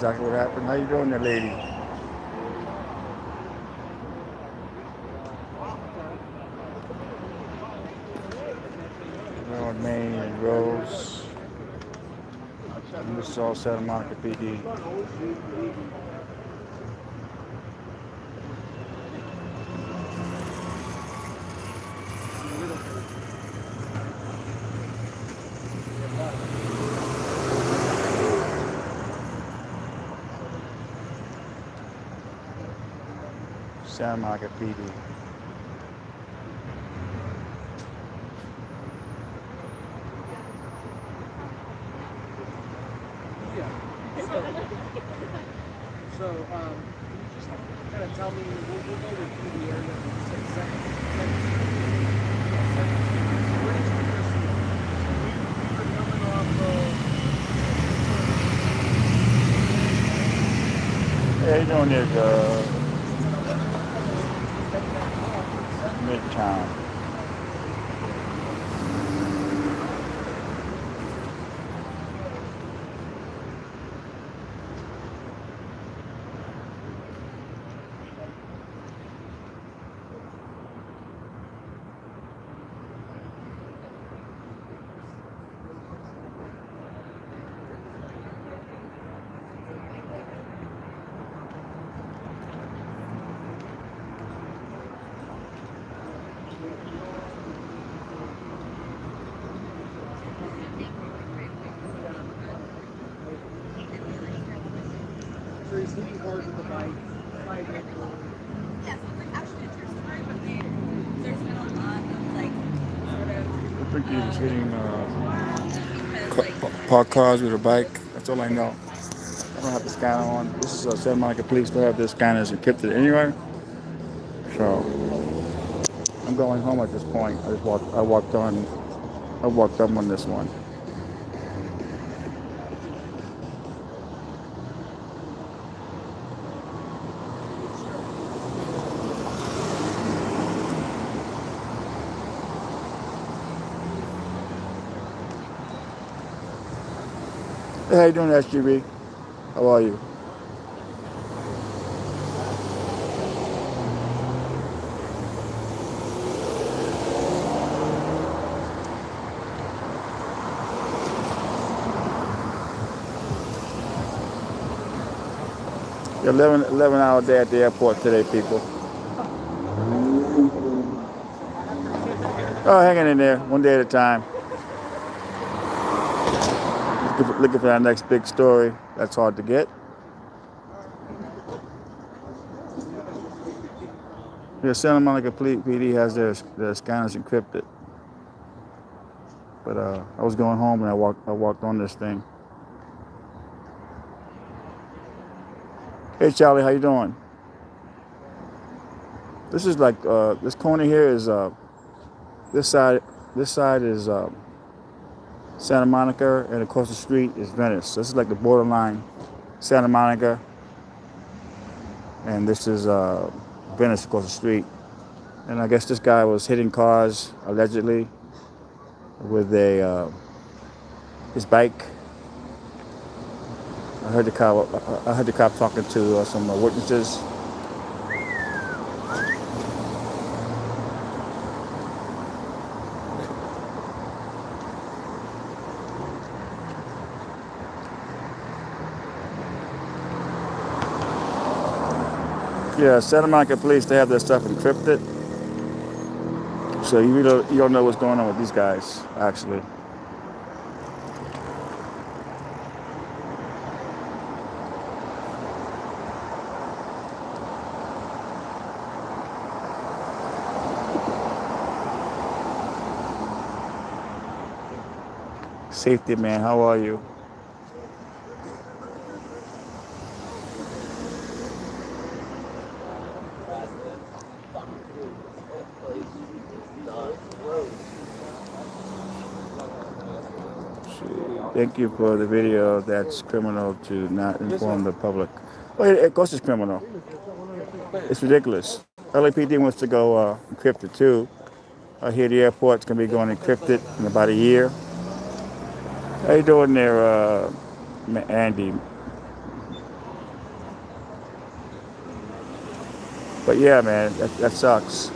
exactly what happened. How you doing there, lady? We're on Main and Rose. And this is all Santa Monica PD. Santa Monica PD. Yeah. So, can you just kind of tell me, we'll go through the area. You said where did you first see it? We were coming off Hey, how you doing there, Midtown? so he's hitting cars with the bike, fighting it. I think he's hitting parked cars with a bike. That's all I know. I don't have the scanner on. This is Santa Monica Police. They have their scanners encrypted anyway. So I'm going home at this point. I walked up on this one. Hey, how you doing, SGB? How are you? You're 11-hour day at the airport today, people. Oh, hanging in there, one day at a time. Looking for that next big story. That's hard to get. Yeah, Santa Monica PD has their scanners encrypted. But I was going home and I walked on this thing. Hey, Charlie, how you doing? This is like this corner here is this side. This side is Santa Monica, and across the street is Venice. This is like the borderline, Santa Monica, and this is Venice across the street. And I guess this guy was hitting cars allegedly with a his bike. I heard the cop talking to some witnesses. Yeah, Santa Monica police, they have their stuff encrypted, so you don't know what's going on with these guys actually. Safety man, how are you? Thank you for the video. That's criminal to not inform the public. Well, of course it's criminal. It's ridiculous. LAPD wants to go encrypted too. I hear the airport's gonna be going encrypted in about a year. How you doing there, Andy? But yeah, man, that sucks.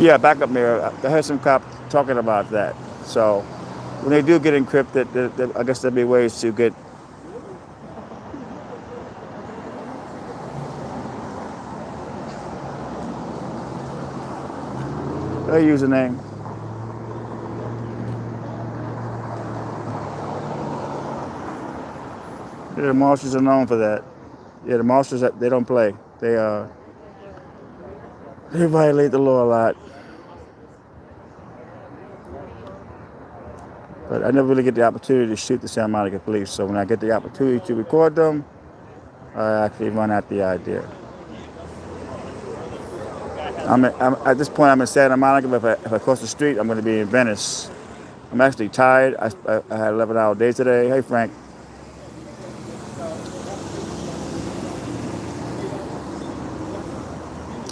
Yeah, backup mirror. I heard some cop talking about that. So when they do get encrypted, I guess there'll be ways to get. Their username. Yeah, the Marshals are known for that. Yeah, the Marshals they don't play. They violate the law a lot. But I never really get the opportunity to shoot the Santa Monica police. So when I get the opportunity to record them, I actually run out the idea. I'm at this point. I'm in Santa Monica. But if I cross the street, I'm going to be in Venice. I'm actually tired. I had an 11-hour day today. Hey, Frank.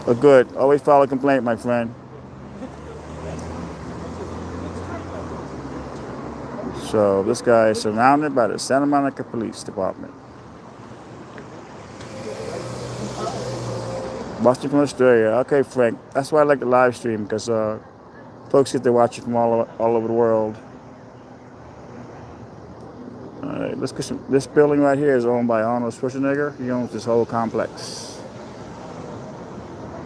Oh, good. Always file a complaint, my friend. So this guy is surrounded by the Santa Monica Police Department. Watching from Australia. Okay, Frank. That's why I like the live stream because folks get to watch it from all over the world. All right, let's get some. This building right here is owned by Arnold Schwarzenegger. He owns this whole complex.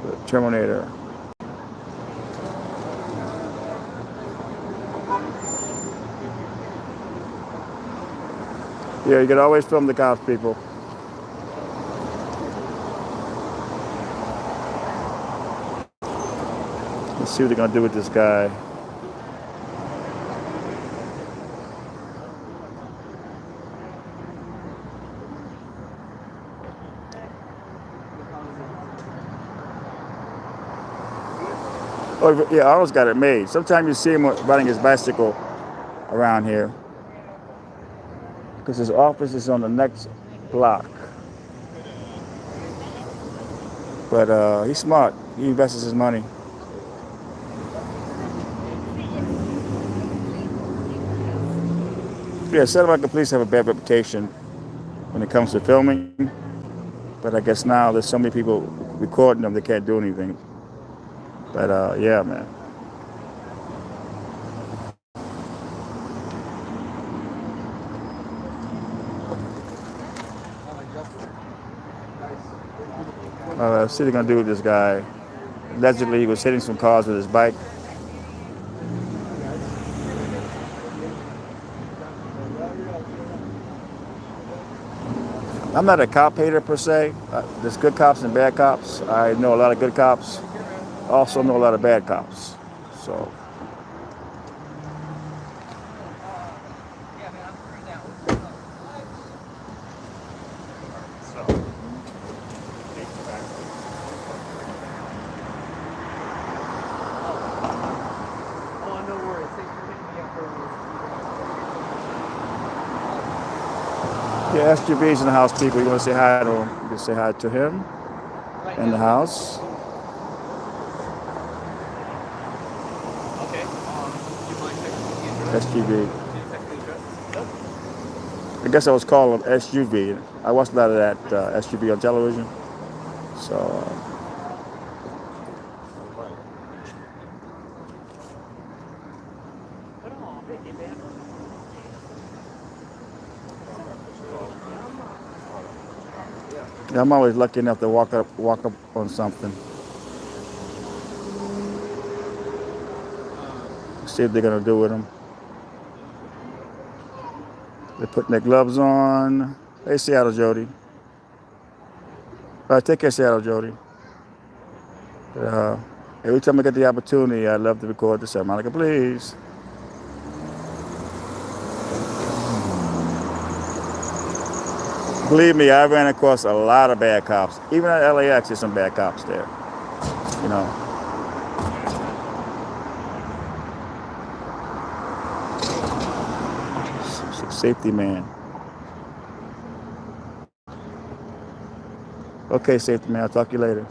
The Terminator. Yeah, you can always film the cops, people. Let's see what they're gonna do with this guy. Oh, yeah, Arnold's got it made. Sometimes you see him riding his bicycle around here because his office is on the next block. But he's smart. He invests his money. Yeah, Santa Monica police have a bad reputation when it comes to filming. But I guess now there's so many people recording them they can't do anything. But yeah, man. Let's see what they're gonna do with this guy. Allegedly, he was hitting some cars with his bike. I'm not a cop hater per se. There's good cops and bad cops. I know a lot of good cops. I also know a lot of bad cops. So Oh, no worries. Thanks for hitting me up earlier. yeah, SUV's in the house, people. You want to say hi to him? You can say hi to him in the house. Okay. Do you mind texting me the address? SUV. Can you text me the address? I guess I was calling him SUV. I watched a lot of that SUV on television. So yeah, I'm always lucky enough to walk up on something. See what they're gonna do with him. They're putting their gloves on. Hey, Seattle Jody. Take care, Seattle Jody. Uh, every time I get the opportunity, I love to record the Santa Monica Police. Believe me, I ran across a lot of bad cops. Even at LAX, there's some bad cops there. You know. Safety man. Okay, safety man. I'll talk to you later.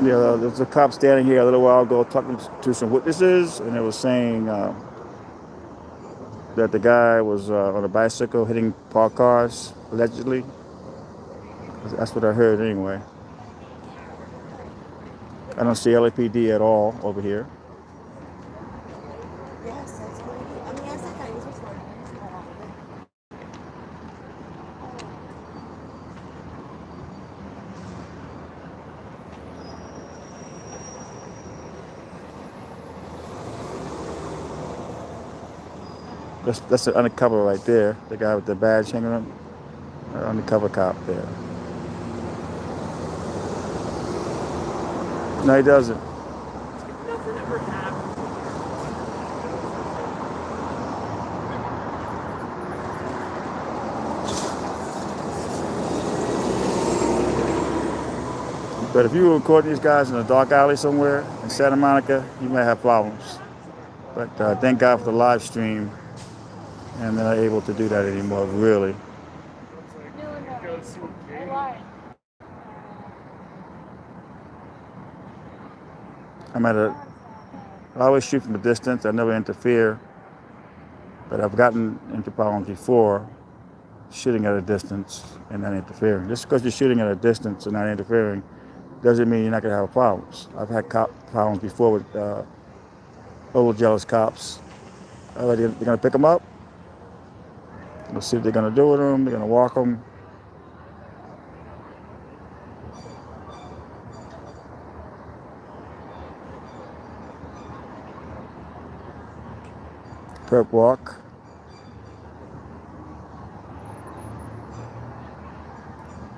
Yeah, there was a cop standing here a little while ago talking to some witnesses, and it was saying that the guy was on a bicycle hitting parked cars, allegedly. That's what I heard anyway. I don't see LAPD at all over here. That's the undercover right there. The guy with the badge hanging up. Undercover cop there. No, he doesn't. Nothing ever happened. But if you were recording these guys in a dark alley somewhere in Santa Monica, you might have problems. But thank God for the live stream, and they're not able to do that anymore, really. Go see Katie. I always shoot from a distance. I never interfere. But I've gotten into problems before shooting at a distance and not interfering. Just because you're shooting at a distance and not interfering doesn't mean you're not going to have problems. I've had problems before with old jealous cops. They're going to pick them up. We'll see what they're going to do with them. They're going to walk them. Perp walk.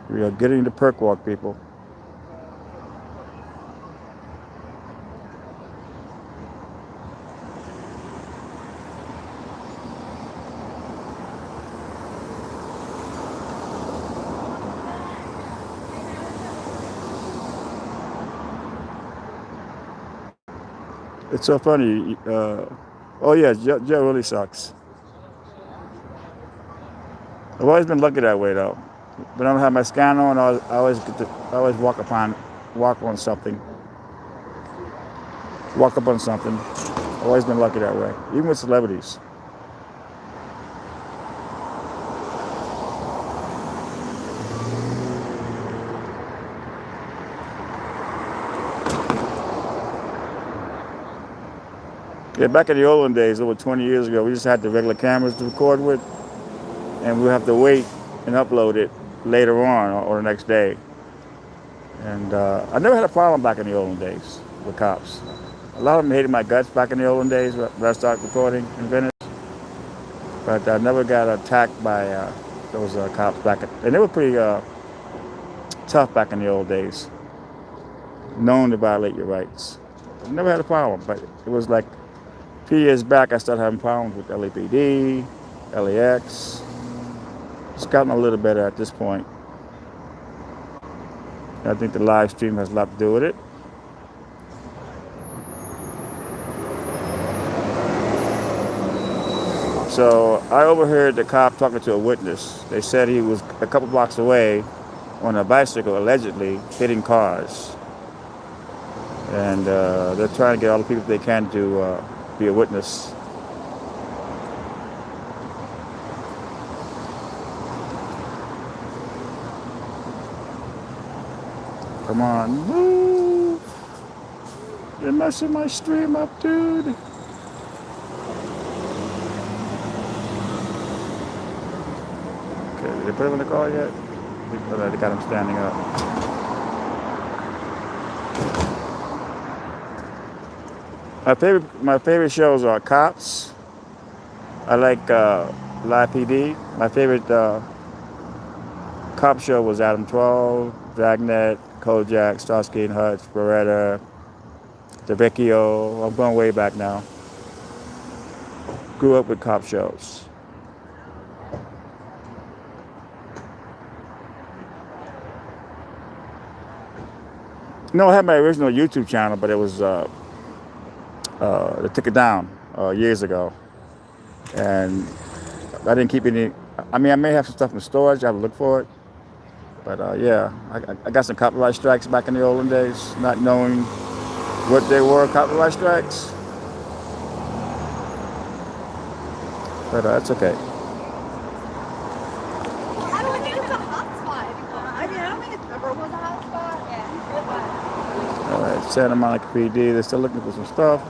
We are getting the perk walk, people. It's so funny. Oh yeah, Joe really sucks. I've always been lucky that way though. When I don't have my scan on, I always walk on something, walk up on something. I've always been lucky that way, even with celebrities. Yeah, back in the olden days, over 20 years ago, we just had the regular cameras to record with, and we'd have to wait and upload it later on or the next day. And I never had a problem back in the olden days with cops. A lot of them hated my guts back in the olden days when I started recording in Venice. But I never got attacked by those cops and they were pretty tough back in the old days, known to violate your rights. I never had a problem, but it was like a few years back I started having problems with LAPD, LAX. It's gotten a little better at this point. I think the live stream has a lot to do with it. So I overheard the cop talking to a witness. They said he was a couple blocks away on a bicycle, allegedly hitting cars. And they're trying to get all the people they can to be a witness. Come on, move! You're messing my stream up, dude. Okay, did they put him in the car yet? They got him standing up. My favorite shows are Cops. I like Live PD. My favorite cop show was Adam 12, Dragnet, Kojak, Starsky and Hutch, Beretta, DeVecchio. I'm going way back now. Grew up with cop shows. No, I had my original YouTube channel, but it was they took it down years ago, and I didn't keep any. I mean, I may have some stuff in storage. I have to look for it, But yeah, I got some copyright strikes back in the olden days, not knowing what they were, copyright strikes. But that's okay. I don't think it's a hot spot anymore. I mean, I don't think it ever was a hot spot. Yeah. All right, Santa Monica PD. They're still looking for some stuff.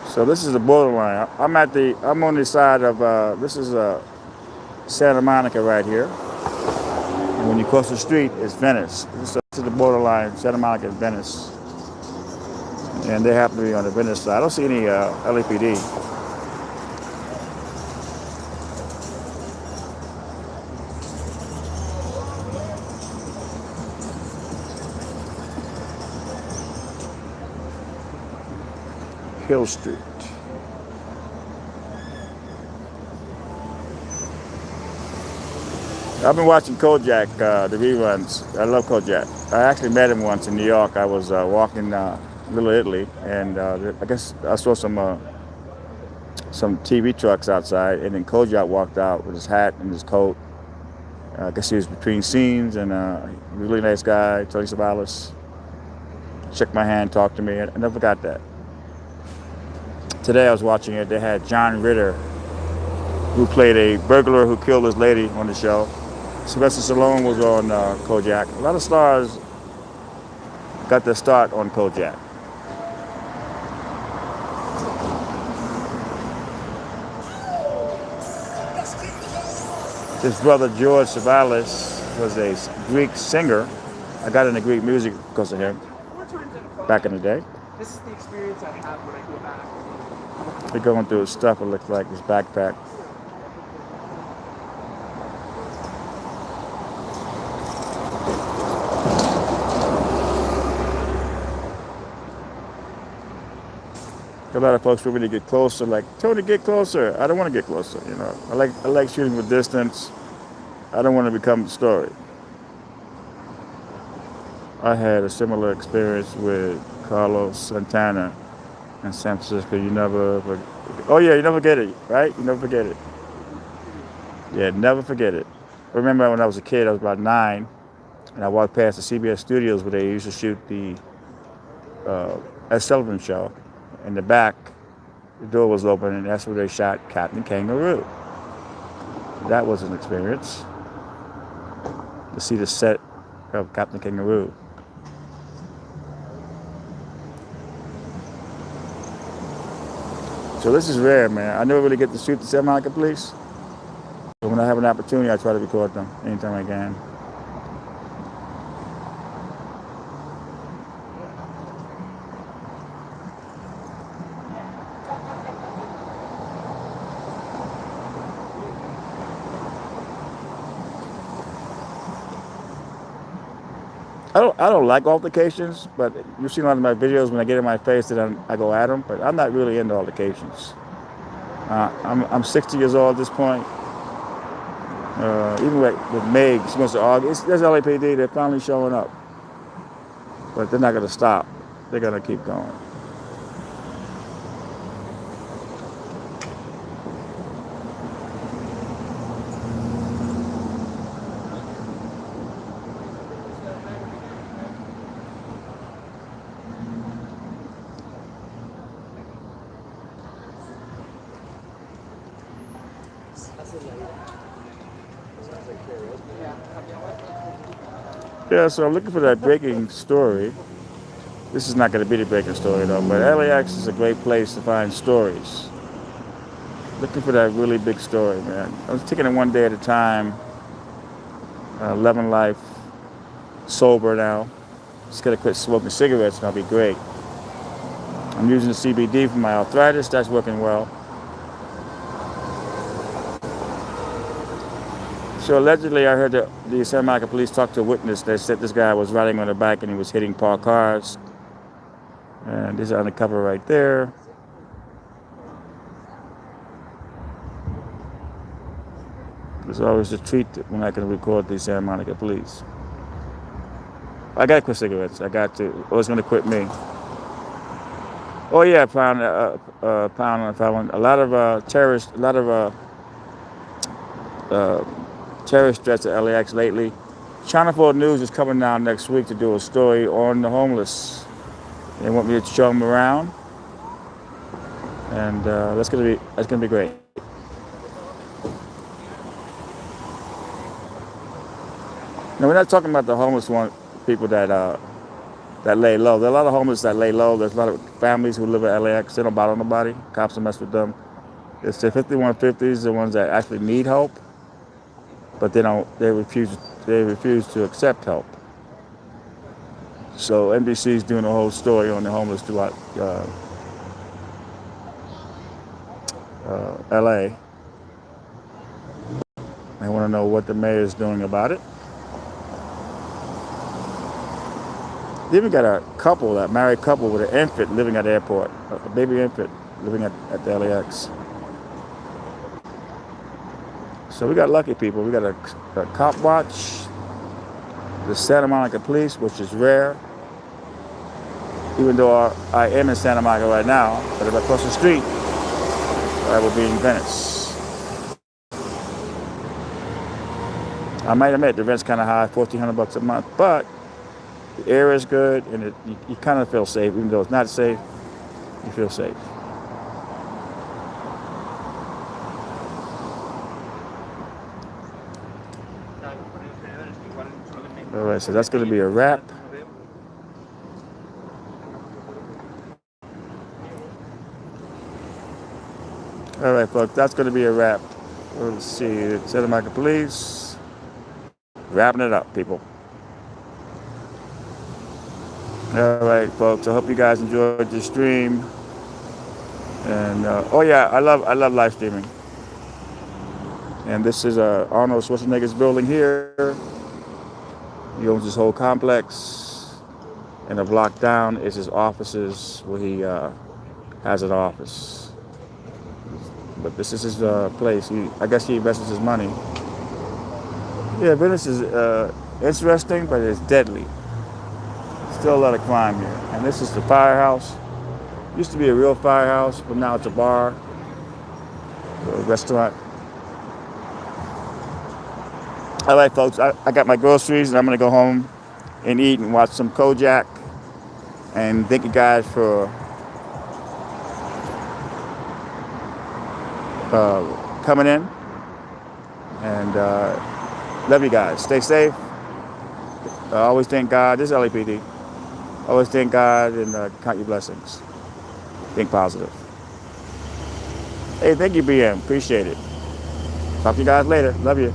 So this is the borderline. I'm on the side of, this is Santa Monica right here. And when you cross the street, it's Venice. This is the borderline, Santa Monica and Venice. And they happen to be on the Venice side. I don't see any LAPD. Hill Street. I've been watching Kojak, the reruns. I love Kojak. I actually met him once in New York. I was walking Little Italy, and I guess I saw some TV trucks outside, and then Kojak walked out with his hat and his coat. I guess he was between scenes, and really nice guy, Tony Savalas. Shook my hand, talked to me. I never forgot that. Today I was watching it. They had John Ritter, who played a burglar who killed his lady on the show. Sylvester Stallone was on Kojak. A lot of stars got their start on Kojak. His brother George Savalas was a Greek singer. I got into Greek music because of him back in the day. This is the experience I have when I go back. They're going through his stuff. It looks like his backpack. A lot of folks want me to get closer, like, Tony, get closer. I don't want to get closer, you know. I like shooting with distance. I don't want to become the story. I had a similar experience with Carlos Santana in San Francisco. You never forget it, right? You never forget it. Yeah, never forget it. I remember when I was a kid, I was about 9, and I walked past the CBS studios where they used to shoot the Ed Sullivan show. In the back, the door was open, and that's where they shot Captain Kangaroo. That was an experience, to see the set of Captain Kangaroo. So this is rare, man. I never really get to shoot the Santa Monica police. But when I have an opportunity, I try to record them anytime I can. I don't like altercations, but you've seen a lot of my videos when I get in my face that I go at them, but I'm not really into altercations. I'm 60 years old at this point. Even with Meg, she wants to argue. There's LAPD, they're finally showing up. But they're not going to stop. They're going to keep going. Yeah, so I'm looking for that breaking story. This is not going to be the breaking story though, but LAX is a great place to find stories. Looking for that really big story, man. I was taking it one day at a time. 11 life, sober now. Just got to quit smoking cigarettes and I'll be great. I'm using the CBD for my arthritis. That's working well. So allegedly, I heard the Santa Monica police talk to a witness. They said this guy was riding on a bike and he was hitting parked cars. And these are undercover right there. There's always a treat when I can record the Santa Monica police. I got to quit cigarettes. I got to. Or it's going to quit me. Oh yeah, pound on felon. A lot of terrorists, a lot of terrorist threats at LAX lately. Channel 4 News is coming down next week to do a story on the homeless. They want me to show them around, and that's gonna be great. Now we're not talking about the homeless people that lay low. There are a lot of homeless that lay low. There's a lot of families who live at LAX. They don't bother nobody. Cops don't mess with them. It's the 5150s, the ones that actually need help, but they don't. They refuse. They refuse to accept help. So NBC is doing a whole story on the homeless throughout LA. They want to know what the mayor is doing about it. They even got a couple, that married couple with an infant living at the airport, a baby infant living at the LAX. So we got lucky people. We got a cop watch, the Santa Monica police, which is rare, even though I am in Santa Monica right now, but if I cross the street, I will be in Venice. I might admit the rent's kind of high, $1,400 a month, but the air is good, and you kind of feel safe, even though it's not safe. You feel safe. All right, so that's going to be a wrap. All right, folks, that's going to be a wrap. Let's see, Santa Monica Police, wrapping it up, people. All right, folks, I hope you guys enjoyed the stream. And oh yeah, I love live streaming. And this is Arnold Schwarzenegger's building here. He owns this whole complex, and a block down is his offices where he has an office. But this is his place. I guess he invests his money. Yeah, Venice is interesting, but it's deadly. Still a lot of crime here. And this is the firehouse. Used to be a real firehouse, but now it's a bar, a restaurant. All right, folks, I got my groceries, and I'm going to go home and eat and watch some Kojak. And thank you guys for coming in. And love you guys. Stay safe. Always thank God. This is LAPD. Always thank God and count your blessings. Think positive. Hey, thank you, BM. Appreciate it. Talk to you guys later. Love you.